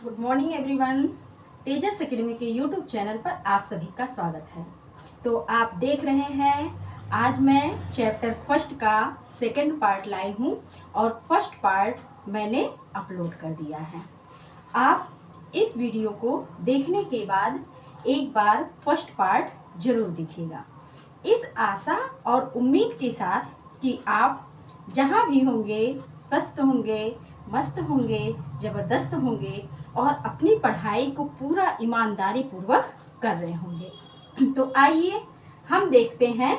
Good morning everyone. Tejas academy के YouTube channel पर आप सभी का स्वागत है। तो आप देख रहे हैं आज मैं चैप्टर फर्स्ट का सेकंड पार्ट लाई हूँ और फर्स्ट पार्ट मैंने अपलोड कर दिया है। आप इस वीडियो को देखने के बाद एक बार फर्स्ट पार्ट जरूर देखिएगा, इस आशा और उम्मीद के साथ कि आप जहाँ भी होंगे स्वस्थ होंगे, मस्त होंगे, ज़बरदस्त होंगे और अपनी पढ़ाई को पूरा ईमानदारी पूर्वक कर रहे होंगे। तो आइए हम देखते हैं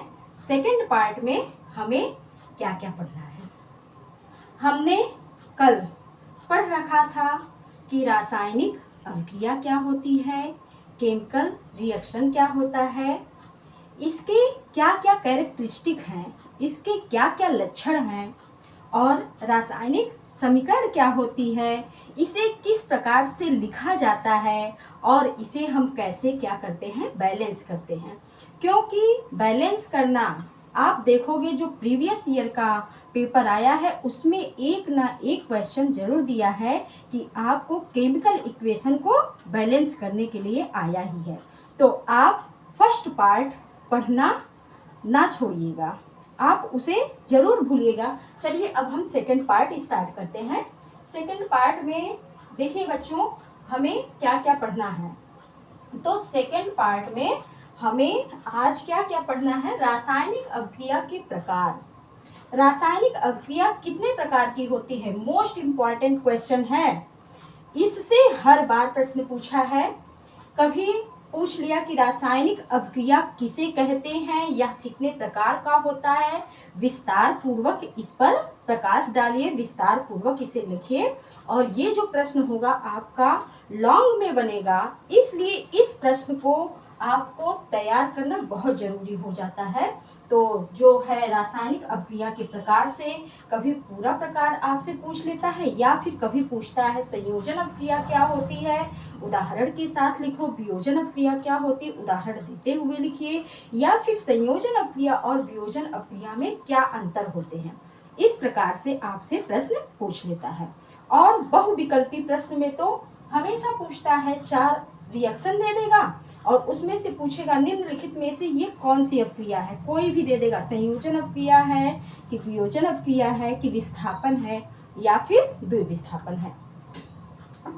सेकंड पार्ट में हमें क्या क्या पढ़ना है। हमने कल पढ़ रखा था कि रासायनिक अभिक्रिया क्या होती है, केमिकल रिएक्शन क्या होता है, इसके क्या क्या कैरेक्टरिस्टिक हैं, इसके क्या क्या लक्षण हैं और रासायनिक समीकरण क्या होती है, इसे किस प्रकार से लिखा जाता है और इसे हम कैसे क्या करते हैं, बैलेंस करते हैं। क्योंकि बैलेंस करना आप देखोगे जो प्रीवियस ईयर का पेपर आया है उसमें एक ना एक क्वेश्चन जरूर दिया है कि आपको केमिकल इक्वेशन को बैलेंस करने के लिए आया ही है। तो आप फर्स्ट पार्ट पढ़ना ना छोड़िएगा, आप उसे जरूर भूलिएगा। चलिए अब हम सेकंड पार्ट स्टार्ट करते हैं। सेकंड पार्ट में देखिए बच्चों हमें क्या क्या पढ़ना है। तो सेकंड पार्ट में हमें आज क्या क्या पढ़ना है, रासायनिक अभिक्रिया के प्रकार। रासायनिक अभिक्रिया कितने प्रकार की होती है, मोस्ट इम्पॉर्टेंट क्वेश्चन है। इससे हर बार प्रश्न पूछा है, कभी पूछ लिया कि रासायनिक अभिक्रिया किसे कहते हैं, यह कितने प्रकार का होता है। विस्तार पूर्वक इस पर प्रकाश डालिए, विस्तार पूर्वक इसे लिखिए और ये जो प्रश्न होगा आपका लॉन्ग में बनेगा, इसलिए इस प्रश्न को आपको तैयार करना बहुत जरूरी हो जाता है। तो जो है रासायनिक अभिक्रिया के प्रकार से कभी पूरा प्रकार आपसे पूछ लेता है या फिर कभी पूछता है संयोजन अभिक्रिया क्या होती है, उदाहरण के साथ लिखो। वियोजन अभिक्रिया क्या होती है, उदाहरण देते हुए लिखिए। या फिर संयोजन अभिक्रिया और वियोजन अभिक्रिया में क्या अंतर होते हैं, इस प्रकार से आपसे प्रश्न पूछ लेता है। और बहुविकल्पी प्रश्न में तो हमेशा पूछता है, 4 रिएक्शन दे देगा और उसमें से पूछेगा निम्नलिखित में से ये कौन सी अभिक्रिया है, कोई भी दे देगा, संयोजन अभिक्रिया है कि वियोजन अभिक्रिया है कि विस्थापन है या फिर द्विविस्थापन है।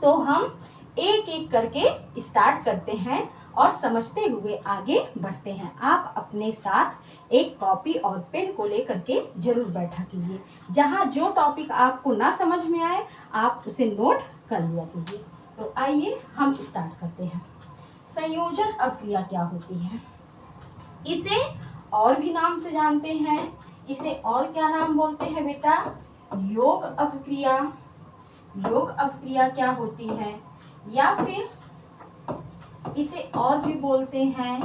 तो हम एक एक करके स्टार्ट करते हैं और समझते हुए आगे बढ़ते हैं। आप अपने साथ एक कॉपी और पेन को लेकर के जरूर बैठा कीजिए, जहाँ जो टॉपिक आपको ना समझ में आए आप उसे नोट कर लिया कीजिए। तो आइए हम स्टार्ट करते हैं। संयोजन अभिक्रिया क्या होती है, इसे और भी नाम से जानते हैं। इसे और क्या नाम बोलते हैं बेटा, योग अभिक्रिया। योग अभिक्रिया क्या होती है, या फिर इसे और भी बोलते हैं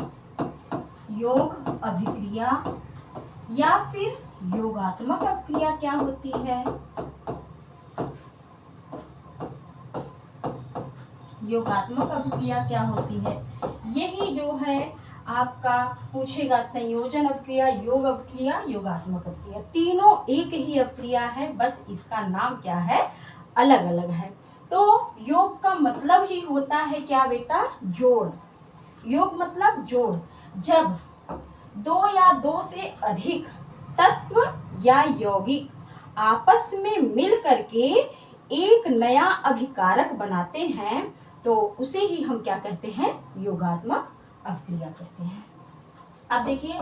योग अभिक्रिया, या फिर योगात्मक अभिक्रिया क्या होती है। योगात्मक अभिक्रिया क्या होती है, यही जो है आपका पूछेगा, संयोजन अभिक्रिया, योग अभिक्रिया, योगात्मक अभिक्रिया, तीनों एक ही अभिक्रिया है, बस इसका नाम क्या है, अलग अलग है। तो योग का मतलब ही होता है क्या बेटा, जोड़। योग मतलब जोड़। जब 2 या 2 से अधिक तत्व या यौगिक आपस में मिल करके एक नया अभिकारक बनाते हैं तो उसे ही हम क्या कहते हैं, योगात्मक अभिक्रिया कहते हैं। अब देखिए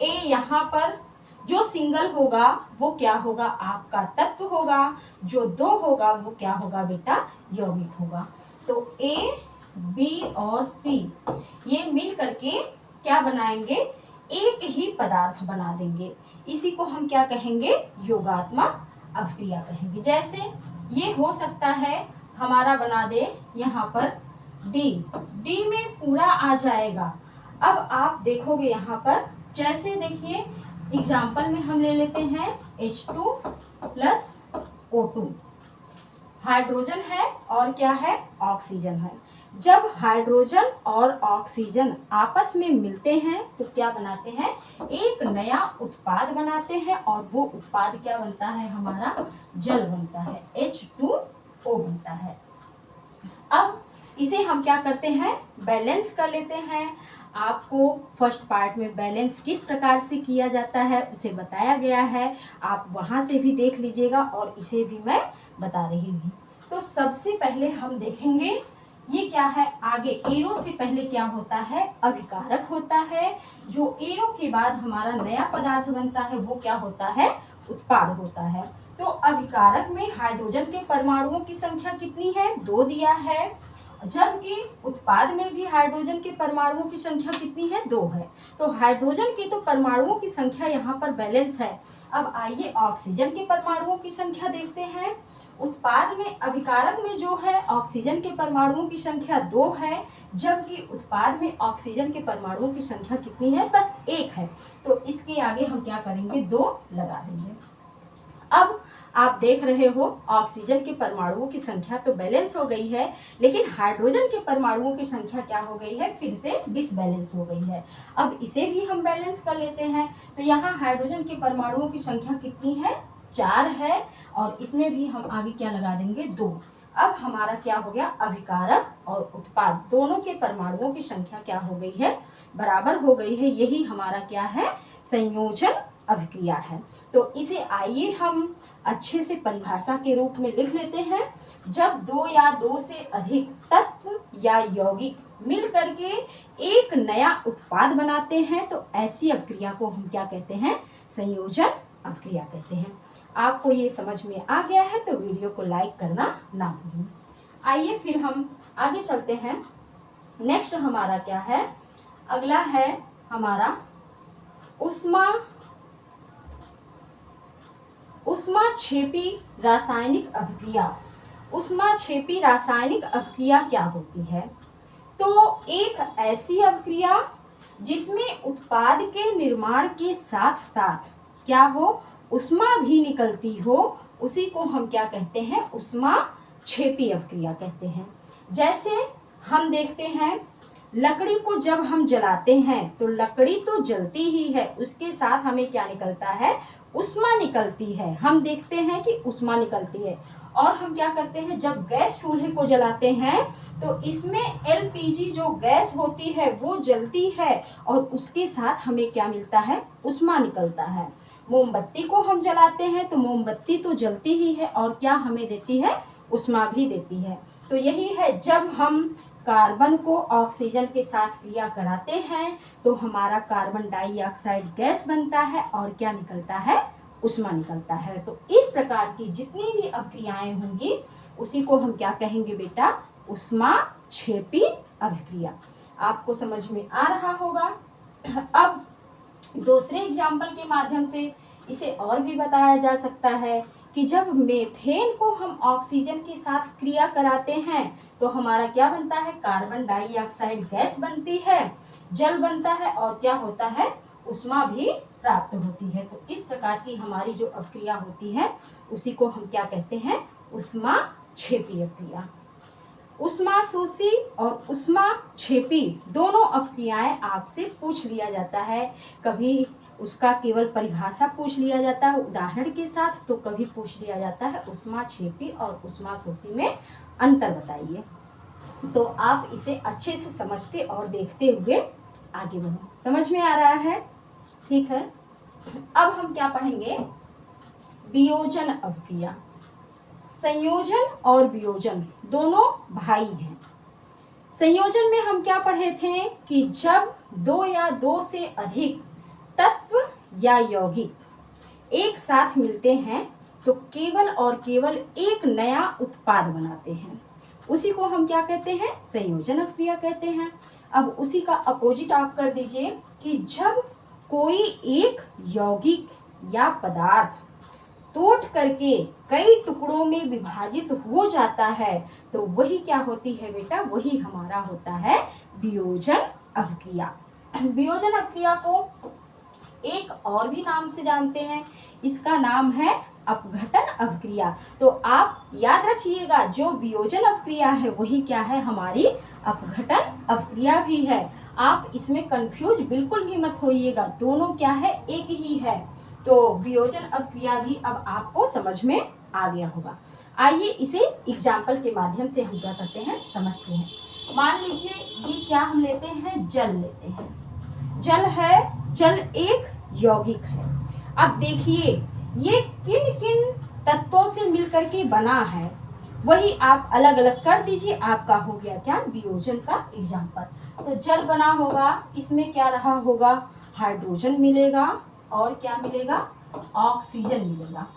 ए, यहाँ पर जो सिंगल होगा वो क्या होगा, आपका तत्व होगा, जो 2 होगा वो क्या होगा बेटा, यौगिक होगा। तो ए, बी और सी ये मिल करके क्या बनाएंगे, एक ही पदार्थ बना देंगे। इसी को हम क्या कहेंगे, योगात्मक अभिक्रिया कहेंगे। जैसे ये हो सकता है हमारा बना दे यहाँ पर डी, डी में पूरा आ जाएगा। अब आप देखोगे यहाँ पर, जैसे देखिए एग्जाम्पल में हम ले लेते हैं H2 प्लस O2, हाइड्रोजन है और क्या है, ऑक्सीजन है। जब हाइड्रोजन और ऑक्सीजन आपस में मिलते हैं तो क्या बनाते हैं, एक नया उत्पाद बनाते हैं और वो उत्पाद क्या बनता है, हमारा जल बनता है, H2O बनता है। अब इसे हम क्या करते हैं, बैलेंस कर लेते हैं। आपको फर्स्ट पार्ट में बैलेंस किस प्रकार से किया जाता है उसे बताया गया है, आप वहाँ से भी देख लीजिएगा और इसे भी मैं बता रही हूँ। तो सबसे पहले हम देखेंगे ये क्या है, आगे एरो से पहले क्या होता है, अभिकारक होता है। जो एरो के बाद हमारा नया पदार्थ बनता है वो क्या होता है, उत्पाद होता है। तो अभिकारक में हाइड्रोजन के परमाणुओं की संख्या कितनी है, 2 दिया है, जबकि उत्पाद में भी हाइड्रोजन के परमाणुओं की संख्या कितनी है, 2 है। तो हाइड्रोजन के तो परमाणुओं की संख्या यहाँ पर बैलेंस है। अब आइए ऑक्सीजन के परमाणुओं की संख्या देखते हैं। उत्पाद में, अभिकारक में जो है ऑक्सीजन के परमाणुओं की संख्या 2 है, जबकि उत्पाद में ऑक्सीजन के परमाणुओं की संख्या कितनी है, बस 1 है। तो इसके आगे हम क्या करेंगे, 2 लगा देंगे। अब आप देख रहे हो ऑक्सीजन के परमाणुओं की संख्या तो बैलेंस हो गई है, लेकिन हाइड्रोजन के परमाणुओं की संख्या क्या हो गई है, फिर से डिसबैलेंस हो गई है। अब इसे भी हम बैलेंस कर लेते हैं। तो यहाँ हाइड्रोजन के परमाणुओं की संख्या कितनी है, 4 है, और इसमें भी हम आगे क्या लगा देंगे, 2। अब हमारा क्या हो गया, अभिकारक और उत्पाद दोनों के परमाणुओं की संख्या क्या हो गई है, बराबर हो गई है। यही हमारा क्या है, संयोजन अभिक्रिया है। तो इसे आइए हम अच्छे से परिभाषा के रूप में लिख लेते हैं। जब 2 या 2 से अधिक तत्व या यौगिक मिल करके एक नया उत्पाद बनाते हैं तो ऐसी अभिक्रिया को हम क्या कहते हैं, संयोजन अभिक्रिया कहते हैं। आपको ये समझ में आ गया है तो वीडियो को लाइक करना ना भूलें। आइए फिर हम आगे चलते हैं। नेक्स्ट हमारा क्या है, अगला है हमारा ऊष्माक्षेपी रासायनिक अभिक्रिया। ऊष्माक्षेपी रासायनिक अभिक्रिया क्या होती है, तो एक ऐसी अभिक्रिया जिसमें उत्पाद के निर्माण के साथ साथ क्या हो, ऊष्मा भी निकलती हो, उसी को हम क्या कहते हैं, ऊष्माक्षेपी अभिक्रिया कहते हैं। जैसे हम देखते हैं लकड़ी को जब हम जलाते हैं तो लकड़ी तो जलती ही है, उसके साथ हमें क्या निकलता है, ऊष्मा निकलती है। हम देखते हैं कि ऊष्मा निकलती है। और हम क्या करते हैं, जब गैस चूल्हे को जलाते हैं तो इसमें एलपीजी जो गैस होती है वो जलती है और उसके साथ हमें क्या मिलता है, ऊष्मा निकलता है। मोमबत्ती को हम जलाते हैं तो मोमबत्ती तो जलती ही है और क्या हमें देती है, ऊष्मा भी देती है। तो यही है, जब हम कार्बन को ऑक्सीजन के साथ क्रिया कराते हैं तो हमारा कार्बन डाइऑक्साइड गैस बनता है और क्या निकलता है, ऊष्मा निकलता है। तो इस प्रकार की जितनी भी अभिक्रियाएं होंगी उसी को हम क्या कहेंगे बेटा, ऊष्माक्षेपी अभिक्रिया। आपको समझ में आ रहा होगा। अब दूसरे एग्जाम्पल के माध्यम से इसे और भी बताया जा सकता है कि जब मीथेन को हम ऑक्सीजन के साथ क्रिया कराते हैं तो हमारा क्या बनता है, कार्बन डाइऑक्साइड गैस बनती है, जल बनता है और क्या होता है, ऊष्मा भी प्राप्त होती है। तो इस प्रकार की हमारी जो अभिक्रिया होती है उसी को हम क्या कहते हैं, ऊष्माक्षेपी अभिक्रिया। ऊष्माशोषी और ऊष्माक्षेपी दोनों अभिक्रियाएं आपसे पूछ लिया जाता है। कभी उसका केवल परिभाषा पूछ लिया जाता है उदाहरण के साथ, तो कभी पूछ लिया जाता है ऊष्माक्षेपी और ऊष्माशोषी में अंतर बताइए। तो आप इसे अच्छे से समझते और देखते हुए आगे बढ़ो। समझ में आ रहा है, ठीक है। अब हम क्या पढ़ेंगे, वियोजन अभिक्रिया। संयोजन और वियोजन दोनों भाई हैं। संयोजन में हम क्या पढ़े थे कि जब 2 या 2 से अधिक तत्व या यौगिक एक साथ मिलते हैं तो केवल और केवल एक नया उत्पाद बनाते हैं, उसी को हम क्या कहते हैं, संयोजन अभिक्रिया कहते हैं। अब उसी का अपोजिट आप कर दीजिए कि जब कोई एक यौगिक या पदार्थ टूट करके कई टुकड़ों में विभाजित हो जाता है तो वही क्या होती है बेटा, वही हमारा होता है वियोजन अभिक्रिया। वियोजन अभिक्रिया को एक और भी नाम से जानते हैं, इसका नाम है अपघटन अभिक्रिया। तो आप याद रखिएगा, जो वियोजन अभिक्रिया है वही क्या है, हमारी अपघटन अभिक्रिया भी है। आप इसमें कंफ्यूज बिल्कुल भी मत होइएगा, दोनों क्या है, एक ही है। तो वियोजन अभिक्रिया भी अब आपको समझ में आ गया होगा। आइए इसे एग्जाम्पल के माध्यम से हम क्या करते हैं, समझते हैं। मान लीजिए ये क्या हम लेते हैं, जल लेते हैं। जल है, जल एक यौगिक है। अब देखिए ये किन किन तत्वों से मिलकर के बना है, वही आप अलग अलग कर दीजिए, आपका हो गया क्या, वियोजन का एग्जाम्पल। तो जल बना होगा, इसमें क्या रहा होगा, हाइड्रोजन मिलेगा और क्या मिलेगा, ऑक्सीजन मिलेगा।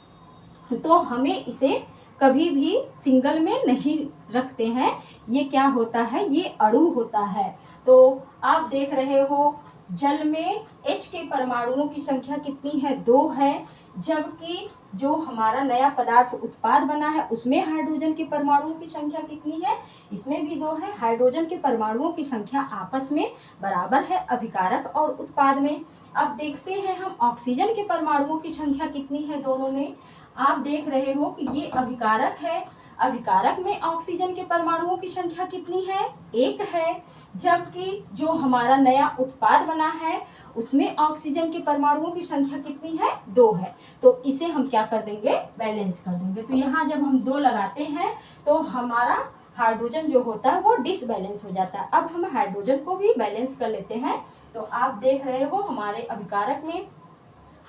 तो हमें इसे कभी भी सिंगल में नहीं रखते हैं, ये क्या होता है, ये अणु होता है। तो आप देख रहे हो जल में H के परमाणुओं की संख्या कितनी है, 2 है, जबकि जो हमारा नया पदार्थ उत्पाद बना है उसमें हाइड्रोजन के परमाणुओं की संख्या कितनी है, इसमें भी 2 है। हाइड्रोजन के परमाणुओं की संख्या आपस में बराबर है अभिकारक और उत्पाद में। अब देखते हैं हम ऑक्सीजन के परमाणुओं की संख्या कितनी है दोनों में। आप देख रहे हो कि ये अभिकारक है, अभिकारक में ऑक्सीजन के परमाणुओं की संख्या कितनी है, 1 है, जबकि जो हमारा नया उत्पाद बना है उसमें ऑक्सीजन के परमाणुओं की संख्या कितनी है, 2 है। तो इसे हम क्या कर देंगे, बैलेंस कर देंगे। तो यहाँ जब हम 2 लगाते हैं तो हमारा हाइड्रोजन जो होता है वो डिसबैलेंस हो जाता है। अब हम हाइड्रोजन को भी बैलेंस कर लेते हैं। तो आप देख रहे हो हमारे अभिकारक में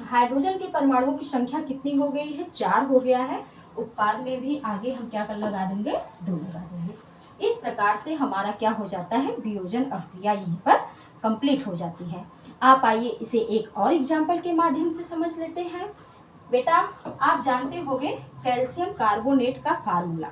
हाइड्रोजन के परमाणुओं की संख्या कितनी हो गई है, 4 हो गया है। उत्पाद में भी आगे हम क्या कर लगा देंगे, 2 लगा देंगे। इस प्रकार से हमारा क्या हो जाता है, वियोजन अभिक्रिया यहीं पर कंप्लीट हो जाती है। आप आइए इसे एक और एग्जाम्पल के माध्यम से समझ लेते हैं। बेटा आप जानते होंगे कैल्शियम कार्बोनेट का फार्मूला।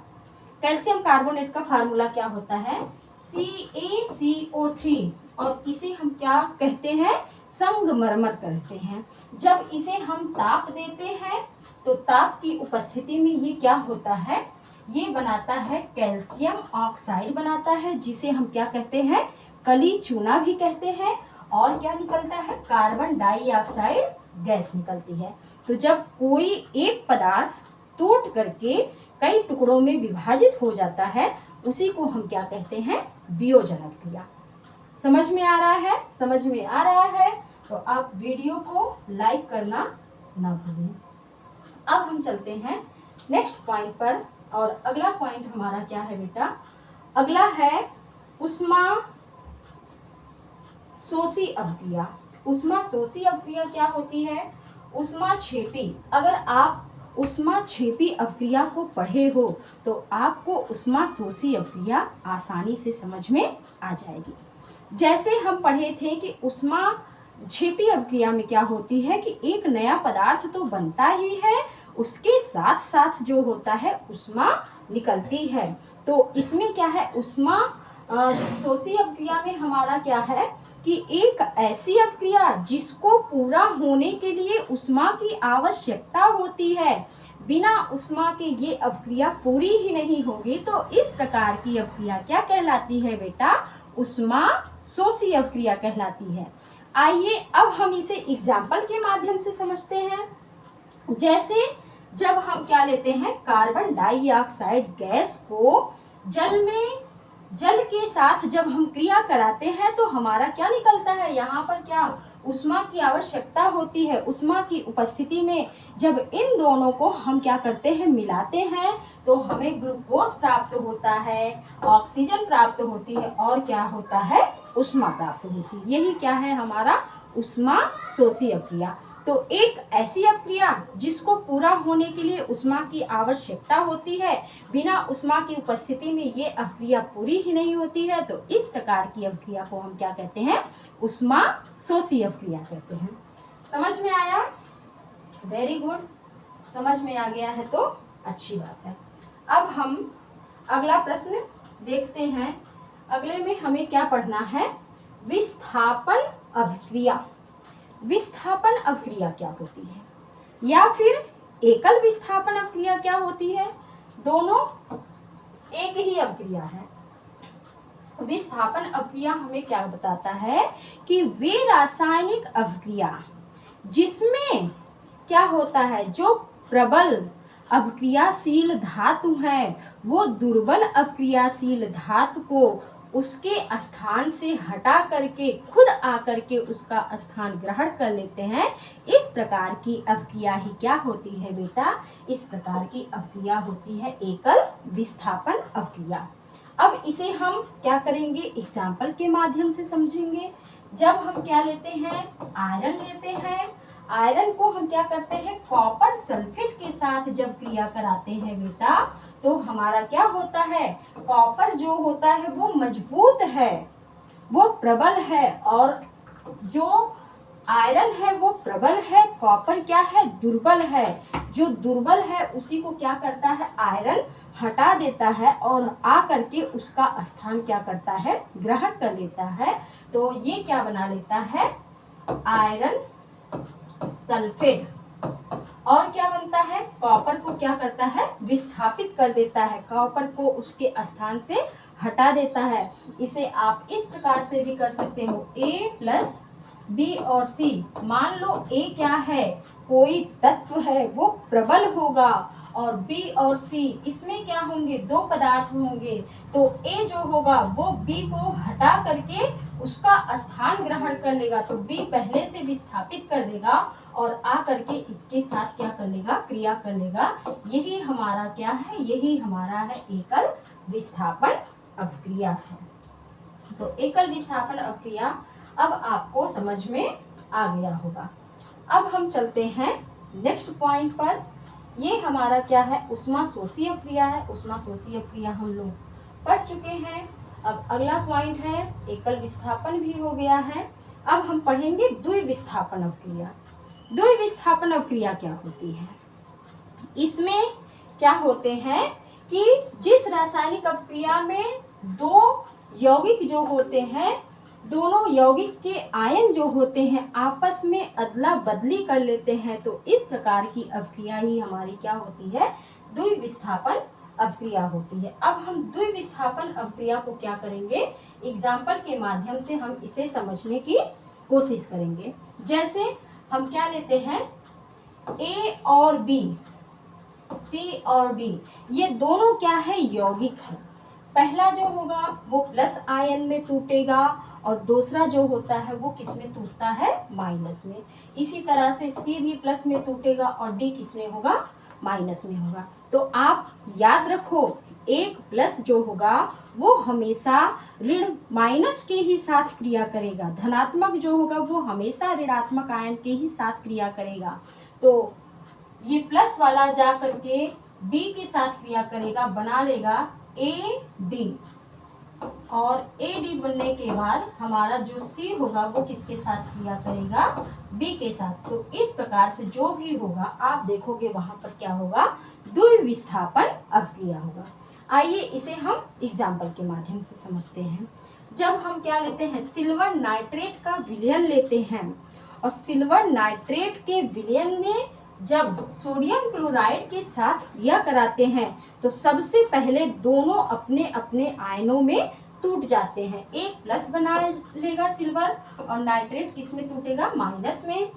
कैल्शियम कार्बोनेट का फार्मूला क्या होता है, CaCO3, और इसे हम क्या कहते हैं, संगमरमर कहते हैं। जब इसे हम ताप देते हैं तो ताप की उपस्थिति में ये क्या होता है, ये बनाता है कैल्शियम ऑक्साइड बनाता है, जिसे हम क्या कहते हैं, कली चूना भी कहते हैं। और क्या निकलता है, कार्बन डाइऑक्साइड गैस निकलती है। तो जब कोई एक पदार्थ टूट करके कई टुकड़ों में विभाजित हो जाता है उसी को हम क्या कहते हैं, वियोजन अभिक्रिया। समझ में आ रहा है, समझ में आ रहा है तो आप वीडियो को लाइक करना ना भूलें। अब हम चलते हैं नेक्स्ट पॉइंट पर, और अगला पॉइंट हमारा क्या है बेटा, अगला है उष्मा शोषी अभिक्रिया। उष्मा शोषी अभिक्रिया क्या होती है, उष्माक्षेपी। अगर आप उष्माक्षेपी अभिक्रिया को पढ़े हो तो आपको उष्मा शोषी अभिक्रिया आसानी से समझ में आ जाएगी। जैसे हम पढ़े थे कि उष्माक्षेपी अभिक्रिया में क्या होती है कि एक नया पदार्थ तो बनता ही है, उसके साथ साथ जो होता है उष्मा निकलती है। तो इसमें क्या है, उष्मा शोषी अभिक्रिया में हमारा क्या है कि एक ऐसी अभिक्रिया जिसको पूरा होने के लिए उष्मा की आवश्यकता होती है, बिना उष्मा के ये अभिक्रिया पूरी ही नहीं होगी। तो इस प्रकार की अभिक्रिया क्या कहलाती है बेटा, उष्मा शोषी अभिक्रिया कहलाती है। आइए अब हम इसे एग्जाम्पल के माध्यम से समझते हैं। जैसे जब हम क्या लेते हैं, कार्बन डाइऑक्साइड गैस को जल के साथ जब हम क्रिया कराते हैं तो हमारा क्या निकलता है, यहाँ पर क्या उष्मा की आवश्यकता होती है। उष्मा की उपस्थिति में जब इन दोनों को हम क्या करते हैं, मिलाते हैं तो हमें ग्लूकोज प्राप्त होता है, ऑक्सीजन प्राप्त होती है और क्या होता है, उष्मा प्राप्त होती है। यही क्या है हमारा उष्मा शोषी अभिक्रिया। तो एक ऐसी अभिक्रिया जिसको पूरा होने के लिए उष्मा की आवश्यकता होती है, बिना उष्मा की उपस्थिति में ये अभिक्रिया पूरी ही नहीं होती है, तो इस प्रकार की अभिक्रिया को हम क्या कहते हैं, उष्मा शोषी अभिक्रिया कहते हैं। समझ में आया, वेरी गुड, समझ में आ गया है तो अच्छी बात है। अब हम अगला प्रश्न देखते हैं। अगले में हमें क्या पढ़ना है, विस्थापन अभिक्रिया। विस्थापन अभिक्रिया क्या होती है, या फिर एकल विस्थापन अभिक्रिया क्या होती है, दोनों एक ही अभिक्रिया है। विस्थापन अभिक्रिया हमें क्या बताता है कि वे रासायनिक अभिक्रिया जिसमें क्या होता है, जो प्रबल अभिक्रियाशील धातु है वो दुर्बल अभिक्रियाशील धातु को उसके स्थान से हटा करके खुद आकर के उसका स्थान ग्रहण कर लेते हैं, इस प्रकार की अपक्रिया ही क्या होती है बेटा? इस प्रकार की अपक्रिया होती है एकल विस्थापन अपक्रिया। अब इसे हम क्या करेंगे? एग्जाम्पल के माध्यम से समझेंगे। जब हम क्या लेते हैं? आयरन लेते हैं। आयरन को हम क्या करते हैं? कॉपर सल्फेट के साथ जब क्रिया कराते हैं बेटा, तो हमारा क्या होता है? कॉपर जो होता है वो मजबूत है, वो प्रबल है, और जो आयरन है वो प्रबल है, कॉपर क्या है? दुर्बल है। जो दुर्बल है उसी को क्या करता है? आयरन हटा देता है और आ करके उसका स्थान क्या करता है? ग्रहण कर लेता है। तो ये क्या बना लेता है? Iron sulphate. और क्या बनता है? कॉपर को क्या करता है? विस्थापित कर देता है, कॉपर को उसके स्थान से हटा देता है। इसे आप इस प्रकार से भी कर सकते हो, A प्लस बी और सी। मान लो A क्या है? कोई तत्व है, वो प्रबल होगा, और B और C इसमें क्या होंगे? दो पदार्थ होंगे। तो A जो होगा वो B को हटा करके उसका स्थान ग्रहण कर लेगा, तो B पहले से विस्थापित कर देगा और आ करके इसके साथ क्या कर लेगा? क्रिया कर लेगा। यही हमारा क्या है? यही हमारा है एकल विस्थापन अपक्रिया है। तो एकल विस्थापन अपक्रिया अब आपको समझ में आ गया होगा। अब हम चलते हैं नेक्स्ट पॉइंट पर। ये हमारा क्या है? ऊष्माशोषी अपक्रिया है। ऊष्माशोषी अपक्रिया हम लोग पढ़ चुके हैं। अब अगला पॉइंट है, एकल विस्थापन भी हो गया है। अब हम पढ़ेंगे द्विविस्थापन अपक्रिया। द्विविस्थापन अपक्रिया क्या होती है? इसमें क्या होते हैं कि जिस रासायनिक अपक्रिया में दो यौगिक जो होते हैं, दोनों यौगिक के आयन जो होते हैं आपस में अदला बदली कर लेते हैं, तो इस प्रकार की अपक्रिया ही हमारी क्या होती है? द्विविस्थापन अपक्रिया होती है। अब हम द्विविस्थापन अपक्रिया को क्या करेंगे? एग्जाम्पल के माध्यम से हम इसे समझने की कोशिश करेंगे। जैसे हम क्या लेते हैं? A और B, C और D, ये दोनों क्या है? यौगिक है। पहला जो होगा वो प्लस आयन में टूटेगा और दूसरा जो होता है वो किस में टूटता है? माइनस में। इसी तरह से C भी प्लस में टूटेगा और D किस में होगा? माइनस में होगा। तो आप याद रखो, एक प्लस जो होगा वो हमेशा ऋण माइनस के ही साथ क्रिया करेगा, धनात्मक जो होगा वो हमेशा ऋणात्मक आयन के ही साथ क्रिया करेगा। तो ये प्लस वाला जा करके D के साथ क्रिया करेगा, बना लेगा AD, और AD बनने के बाद हमारा जो C होगा वो किसके साथ क्रिया करेगा? B के साथ। तो इस प्रकार से जो भी होगा आप देखोगे वहां पर क्या होगा? द्विविस्थापन अपक्रिया होगा। आइए इसे हम एग्जाम्पल के माध्यम से समझते हैं। जब हम क्या लेते हैं? सिल्वर नाइट्रेट का विलयन लेते हैं, और सिल्वर नाइट्रेट के विलयन में जब सोडियम क्लोराइड के साथ क्रिया कराते हैं तो सबसे पहले दोनों अपने अपने आयनों में टूट जाते हैं। एक प्लस बना लेगा सिल्वर, और नाइट्रेट किस में टूटेगा? माइनस में।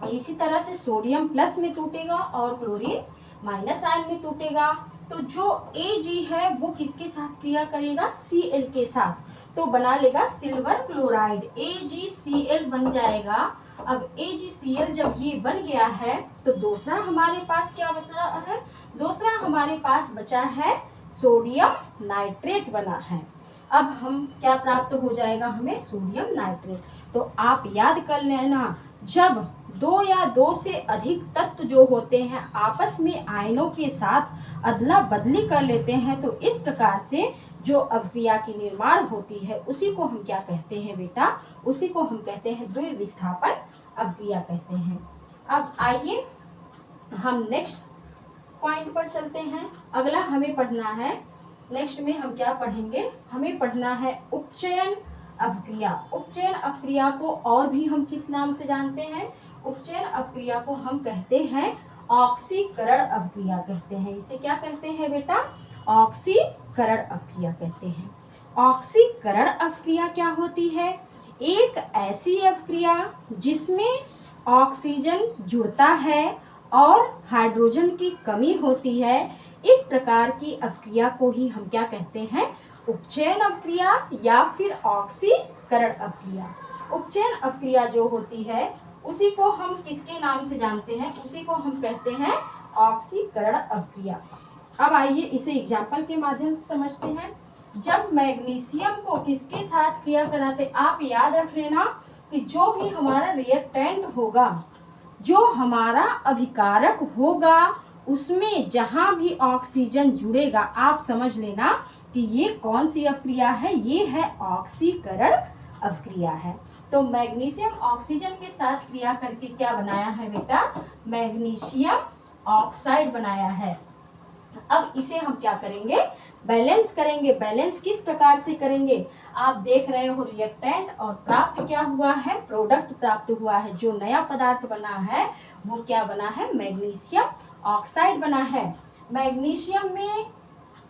इसी तरह से सोडियम प्लस में टूटेगा और क्लोरीन माइनस आयन में टूटेगा। तो जो Ag है वो किसके साथ क्रिया करेगा? Cl के साथ। तो बना लेगा सिल्वर क्लोराइड, AgCl बन जाएगा। अब AgCl जब ये बन गया है तो दूसरा हमारे पास क्या बचा है? दूसरा हमारे पास बचा है सोडियम नाइट्रेट बना है। अब हम क्या प्राप्त हो जाएगा? हमें सोडियम नाइट्रेट। तो आप याद कर लेना, जब दो या दो से अधिक तत्व जो होते हैं आपस में आयनों के साथ अदला बदली कर लेते हैं, तो इस प्रकार से जो अपक्रिया की निर्माण होती है उसी को हम क्या कहते हैं बेटा? उसी को हम कहते हैं द्विविस्थापन अपक्रिया कहते हैं। अब आइए हम नेक्स्ट पॉइंट पर चलते हैं। अगला हमें पढ़ना है, नेक्स्ट में हम क्या पढ़ेंगे? हमें पढ़ना है उपचयन अपक्रिया। उपचयन अपक्रिया को और भी हम किस नाम से जानते हैं? उपचयन अपक्रिया को हम कहते हैं ऑक्सीकरण अपक्रिया कहते हैं। इसे क्या कहते हैं बेटा? ऑक्सीकरण अपक्रिया कहते हैं। ऑक्सीकरण अपक्रिया क्या होती है? एक ऐसी अपक्रिया जिसमें ऑक्सीजन जुड़ता है और हाइड्रोजन की कमी होती है, इस प्रकार की अपक्रिया को ही हम क्या कहते हैं? उपचयन अपक्रिया या फिर ऑक्सीकरण अपक्रिया। उपचयन अपक्रिया जो होती है उसी को हम किसके नाम से जानते हैं, उसी को हम कहते हैं ऑक्सीकरण अपक्रिया। अब आइए इसे एग्जाम्पल के माध्यम से समझते हैं। जब मैग्नीशियम को किसके साथ क्रिया कराते, आप याद रख लेना कि जो भी हमारा रिएक्टेंट होगा, जो हमारा अभिकारक होगा, उसमें जहां भी ऑक्सीजन जुड़ेगा, आप समझ लेना कि ये कौन सी अपक्रिया है, ये है ऑक्सीकरण अपक्रिया है। तो मैग्नीशियम ऑक्सीजन के साथ क्रिया करके क्या बनाया है बेटा, मैग्नीशियम ऑक्साइड बनाया है। अब इसे हम क्या करेंगे, बैलेंस करेंगे। बैलेंस किस प्रकार से करेंगे, आप देख रहे हो रिएक्टेंट और प्राप्त क्या हुआ है, प्रोडक्ट प्राप्त हुआ है। जो नया पदार्थ बना है वो क्या बना है, मैग्नीशियम ऑक्साइड बना है। मैग्नीशियम में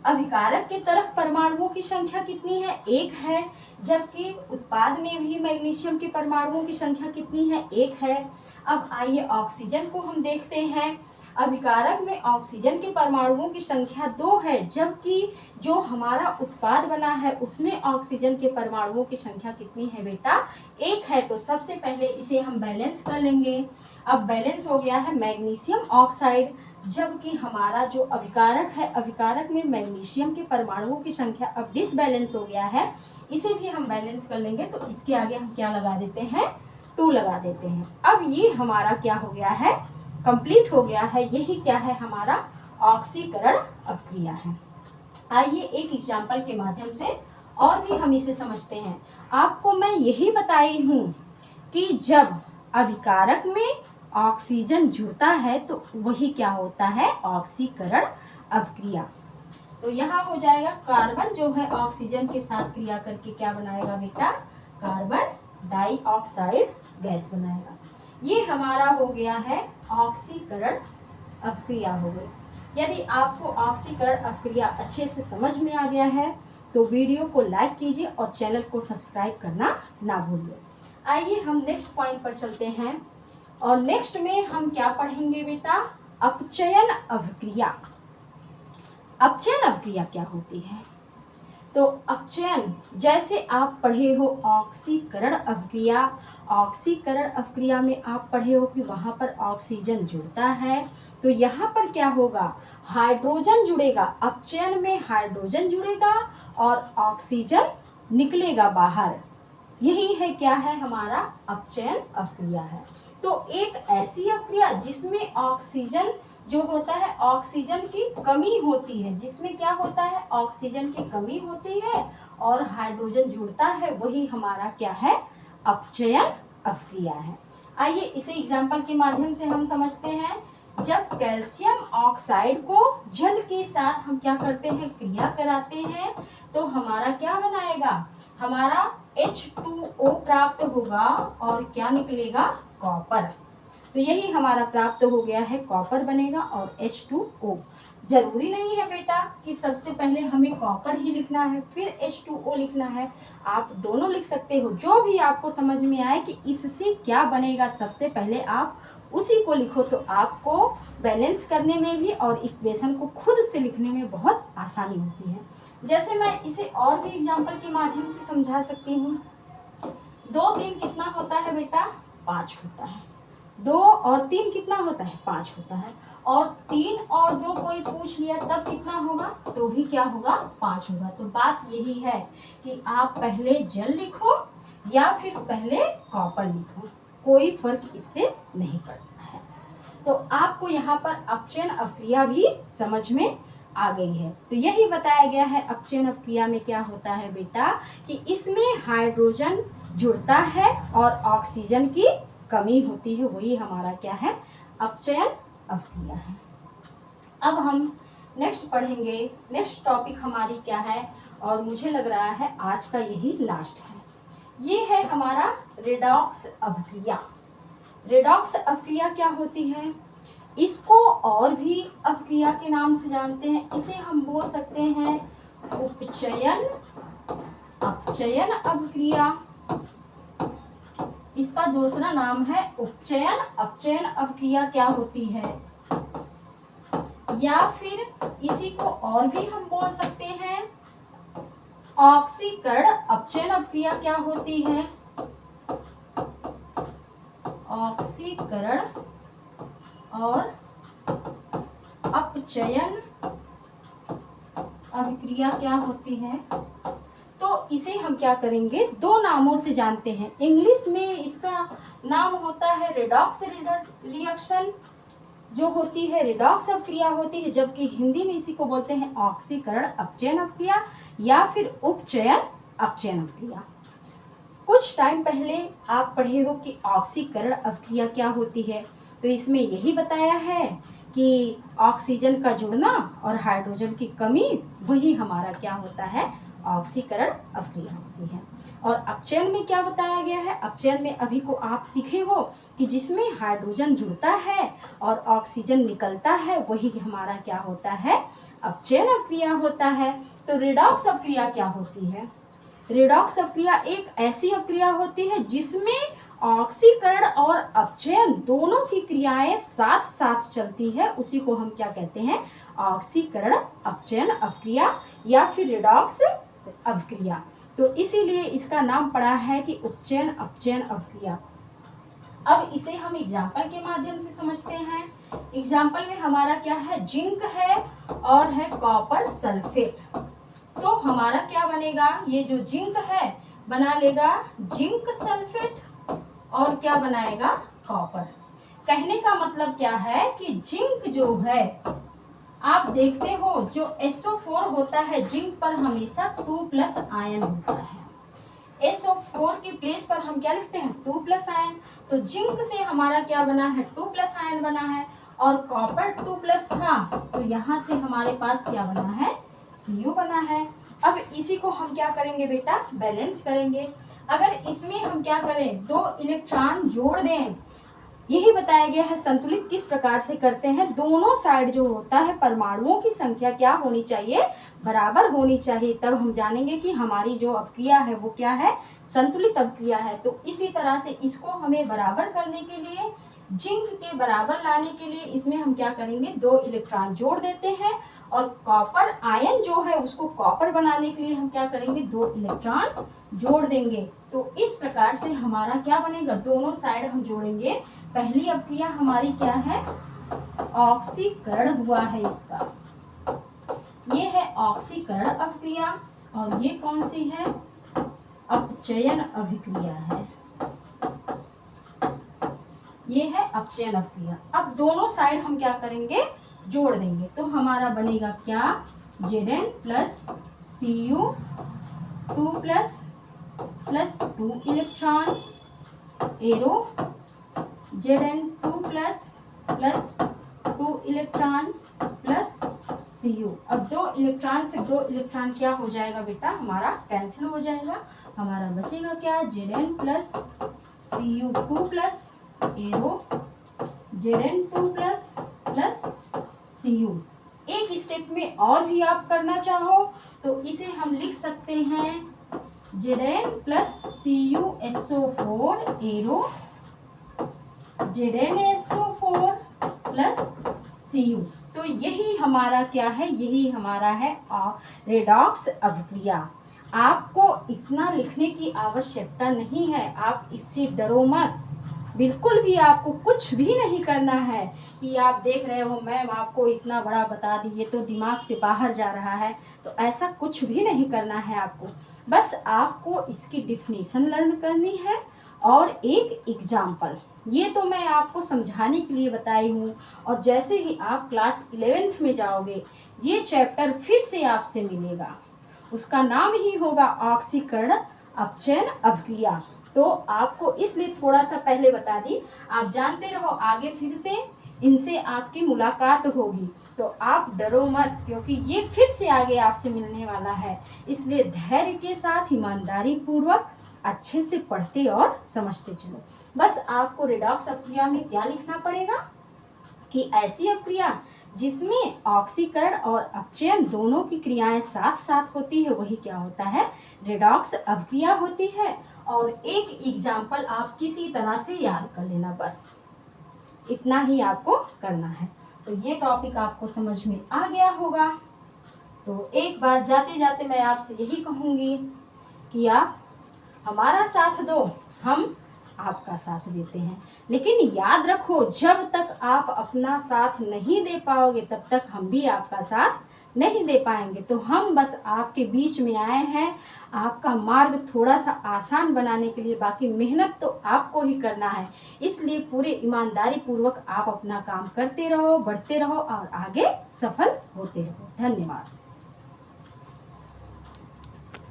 अभिकारक के तरफ परमाणुओं की संख्या कितनी है, 1 है, जबकि उत्पाद में भी मैग्नीशियम के परमाणुओं की संख्या कितनी है, 1 है। अब आइए ऑक्सीजन को हम देखते हैं। अभिकारक में ऑक्सीजन के परमाणुओं की संख्या 2 है, जबकि जो हमारा उत्पाद बना है उसमें ऑक्सीजन के परमाणुओं की संख्या कितनी है बेटा, 1 है। तो सबसे पहले इसे हम बैलेंस कर लेंगे। अब बैलेंस हो गया है मैग्नीशियम ऑक्साइड, जबकि हमारा जो अभिकारक है, अभिकारक में मैग्नीशियम के परमाणुओं की संख्या अब डिसबैलेंस हो गया है। इसे भी हम बैलेंस कर लेंगे, तो इसके आगे हम क्या लगा देते हैं, 2 लगा देते हैं। अब ये हमारा क्या हो गया है, कंप्लीट हो गया है। यही क्या है, हमारा ऑक्सीकरण अपक्रिया है। आइए एक एग्जाम्पल के माध्यम से और भी हम इसे समझते हैं। आपको मैं यही बताई हूँ कि जब अभिकारक में ऑक्सीजन जुड़ता है तो वही क्या होता है, ऑक्सीकरण अपक्रिया। तो यहाँ हो जाएगा कार्बन जो है ऑक्सीजन के साथ क्रिया करके क्या बनाएगा बेटा, कार्बन डाइऑक्साइड गैस बनाएगा। ये हमारा हो गया है ऑक्सीकरण अपक्रिया हो गई। यदि आपको ऑक्सीकरण अपक्रिया अच्छे से समझ में आ गया है तो वीडियो को लाइक कीजिए और चैनल को सब्सक्राइब करना ना भूलिए। आइए हम नेक्स्ट पॉइंट पर चलते हैं, और नेक्स्ट में हम क्या पढ़ेंगे बेटा, अपचयन अपक्रिया। अपचयन अपक्रिया क्या होती है, तो अपचयन जैसे आप पढ़े हो ऑक्सीकरण अपक्रिया, ऑक्सीकरण अपक्रिया में आप पढ़े हो कि वहां पर ऑक्सीजन जुड़ता है, तो यहाँ पर क्या होगा, हाइड्रोजन जुड़ेगा। अपचयन में हाइड्रोजन जुड़ेगा और ऑक्सीजन निकलेगा बाहर। यही है क्या है, हमारा अपचयन अपक्रिया है। तो एक ऐसी अपक्रिया जिसमें ऑक्सीजन जो होता है, ऑक्सीजन की कमी होती है, जिसमें क्या होता है, ऑक्सीजन की कमी होती है और हाइड्रोजन जुड़ता है, वही हमारा क्या है, अपचयन अपक्रिया है। आइए इसे एग्जाम्पल के माध्यम से हम समझते हैं। जब कैल्शियम ऑक्साइड को जल के साथ हम क्या करते हैं, क्रिया कराते हैं, तो हमारा क्या बनाएगा, हमारा H2O प्राप्त होगा और क्या निकलेगा, कॉपर। तो यही हमारा प्राप्त हो गया है, कॉपर बनेगा और H2O। जरूरी नहीं है बेटा कि सबसे पहले हमें कॉपर ही लिखना है फिर H2O लिखना है, आप दोनों लिख सकते हो। जो भी आपको समझ में आए कि इससे क्या बनेगा, सबसे पहले आप उसी को लिखो, तो आपको बैलेंस करने में भी और इक्वेशन को खुद से लिखने में बहुत आसानी होती है। जैसे मैं इसे और भी एग्जाम्पल के माध्यम से समझा सकती हूँ। 2 3 कितना होता है बेटा, 5 होता है। 2 और 3 कितना होता है, 5 होता है। और 3 और 2 कोई पूछ लिया तब कितना होगा, तो भी क्या होगा, 5 होगा। तो बात यही है कि आप पहले जल लिखो या फिर पहले कॉपर लिखो, कोई फर्क इससे नहीं पड़ता है। तो आपको यहाँ पर अपचयन अपक्रिया भी समझ में आ गई है। तो यही बताया गया है अपचयन अपक्रिया में क्या होता है बेटा, कि इसमें हाइड्रोजन जुड़ता है और ऑक्सीजन की कमी होती है, वही हमारा क्या है, अपचयन अपक्रिया है। अब हम नेक्स्ट पढ़ेंगे। नेक्स्ट टॉपिक हमारी क्या है, और मुझे लग रहा है आज का यही लास्ट है। ये है हमारा रेडॉक्स अपक्रिया। रेडॉक्स अपक्रिया क्या होती है, इसको और भी अपक्रिया के नाम से जानते हैं। इसे हम बोल सकते हैं उपचयन अपचयन अपक्रिया। इसका दूसरा नाम है उपचयन अपचयन अपक्रिया क्या होती है, या फिर इसी को और भी हम बोल सकते हैं ऑक्सीकरण अपचयन अपक्रिया क्या होती है? ऑक्सीकरण और अपचयन अभिक्रिया क्या होती है? तो इसे हम क्या करेंगे, दो नामों से जानते हैं। इंग्लिश में इसका नाम होता है रेडॉक्स रिएक्शन जो होती है, रेडॉक्स अपक्रिया होती है, जबकि हिंदी में इसी को बोलते हैं ऑक्सीकरण अपचयन अपक्रिया या फिर उपचयन अपचयन अपक्रिया। कुछ टाइम पहले आप पढ़े हो कि ऑक्सीकरण अपक्रिया क्या होती है, तो इसमें यही बताया है कि ऑक्सीजन का जुड़ना और हाइड्रोजन की कमी, वही हमारा क्या होता है, ऑक्सीकरण अपक्रिया होती है। और अपचयन में क्या बताया गया है, अपचयन में अभी को आप सीखे हो कि जिसमें हाइड्रोजन जुड़ता है और ऑक्सीजन निकलता है, वही हमारा क्या होता है, अपचयन अपक्रिया होता है। तो रेडॉक्स अपक्रिया क्या होती है? रेडॉक्स अपक्रिया एक ऐसी अपक्रिया होती है जिसमें ऑक्सीकरण और अपचयन दोनों की क्रियाएं साथ साथ चलती है, उसी को हम क्या कहते हैं, ऑक्सीकरण अपचयन अपक्रिया या फिर रेडॉक्स अपक्रिया। तो इसीलिए इसका नाम पड़ा है कि उपचयन अपचयन अपक्रिया। अब इसे हम एग्जाम्पल के माध्यम से समझते हैं। एग्जाम्पल में हमारा क्या है, जिंक है और है कॉपर सल्फेट। तो हमारा क्या बनेगा, ये जो जिंक है बना लेगा जिंक सल्फेट और क्या बनाएगा, कॉपर। कहने का मतलब क्या है कि जिंक जो है, आप देखते हो जो SO4 होता है, जिंक पर हमेशा 2+ आयन होता है। SO4 के प्लेस पर हम क्या लिखते हैं, 2+ आयन। तो जिंक से हमारा क्या बना है, 2+ आयन बना है, और कॉपर 2+ था, तो यहाँ से हमारे पास क्या बना है, Cu बना है। अब इसी को हम क्या करेंगे बेटा, बैलेंस करेंगे। अगर इसमें हम क्या करें, 2 इलेक्ट्रॉन जोड़ दें, यही बताया गया है संतुलित किस प्रकार से करते हैं। दोनों साइड जो होता है परमाणुओं की संख्या क्या होनी चाहिए, बराबर होनी चाहिए, तब हम जानेंगे कि हमारी जो अपक्रिया है वो क्या है, संतुलित अपक्रिया है। तो इसी तरह से इसको हमें बराबर करने के लिए, जिंक के बराबर लाने के लिए इसमें हम क्या करेंगे, 2 इलेक्ट्रॉन जोड़ देते हैं, और कॉपर आयन जो है उसको कॉपर बनाने के लिए हम क्या करेंगे, 2 इलेक्ट्रॉन जोड़ देंगे। तो इस प्रकार से हमारा क्या बनेगा, दोनों साइड हम जोड़ेंगे। पहली अपक्रिया हमारी क्या है, ऑक्सीकरण हुआ है इसका, ये है ऑक्सीकरण अपक्रिया, और ये कौन सी है, अपचयन अभिक्रिया है, ये है अपचयन अपक्रिया। अब दोनों साइड हम क्या करेंगे, जोड़ देंगे, तो हमारा बनेगा क्या, Zn plus Cu 2++2 electron arrow, Zn2++2 electron plus Cu। अब 2 इलेक्ट्रॉन से 2 इलेक्ट्रॉन क्या हो जाएगा बेटा, हमारा कैंसिल हो जाएगा, हमारा बचेगा क्या, Zn plus Cu2+ arrow Zn2++ Cu। एक स्टेप में और भी आप करना चाहो तो इसे हम लिख सकते हैं Zn plus CuSO4 arrow ZnSO4 plus Cu। तो यही हमारा क्या है, यही हमारा है रेडॉक्स अभिक्रिया। आपको इतना लिखने की आवश्यकता नहीं है, आप इससे डरो मत, बिल्कुल भी आपको कुछ भी नहीं करना है कि आप देख रहे हो मैम आपको इतना बड़ा बता दी, ये तो दिमाग से बाहर जा रहा है, तो ऐसा कुछ भी नहीं करना है आपको। बस आपको इसकी डिफिनीशन लर्न करनी है और एक एग्जाम्पल, ये तो मैं आपको समझाने के लिए बताई हूँ। और जैसे ही आप क्लास 11th में जाओगे ये चैप्टर फिर से आपसे मिलेगा, उसका नाम ही होगा ऑक्सीकरण अपचयन अभिक्रिया। तो आपको इसलिए थोड़ा सा पहले बता दी, आप जानते रहो, आगे फिर से इनसे आपकी मुलाकात होगी, तो आप डरो मत, क्योंकि ये फिर से आगे आपसे मिलने वाला है। इसलिए धैर्य के साथ ईमानदारी पूर्वक अच्छे से पढ़ते और समझते चलो। बस आपको रेडॉक्स अपक्रिया में क्या लिखना पड़ेगा कि ऐसी अपक्रिया जिसमें ऑक्सीकरण और अपचयन दोनों की क्रियाएं साथ साथ होती है, वही क्या होता है, रेडॉक्स अपक्रिया होती है। और एक एग्जाम्पल आप किसी तरह से याद कर लेना, बस इतना ही आपको करना है। तो ये टॉपिक आपको समझ में आ गया होगा। तो एक बार जाते जाते मैं आपसे यही कहूँगी कि आप हमारा साथ दो, हम आपका साथ देते हैं। लेकिन याद रखो, जब तक आप अपना साथ नहीं दे पाओगे तब तक हम भी आपका साथ नहीं दे पाएंगे। तो हम बस आपके बीच में आए हैं आपका मार्ग थोड़ा सा आसान बनाने के लिए, बाकी मेहनत तो आपको ही करना है। इसलिए पूरे ईमानदारी पूर्वक आप अपना काम करते रहो, बढ़ते रहो और आगे सफल होते रहो। धन्यवाद।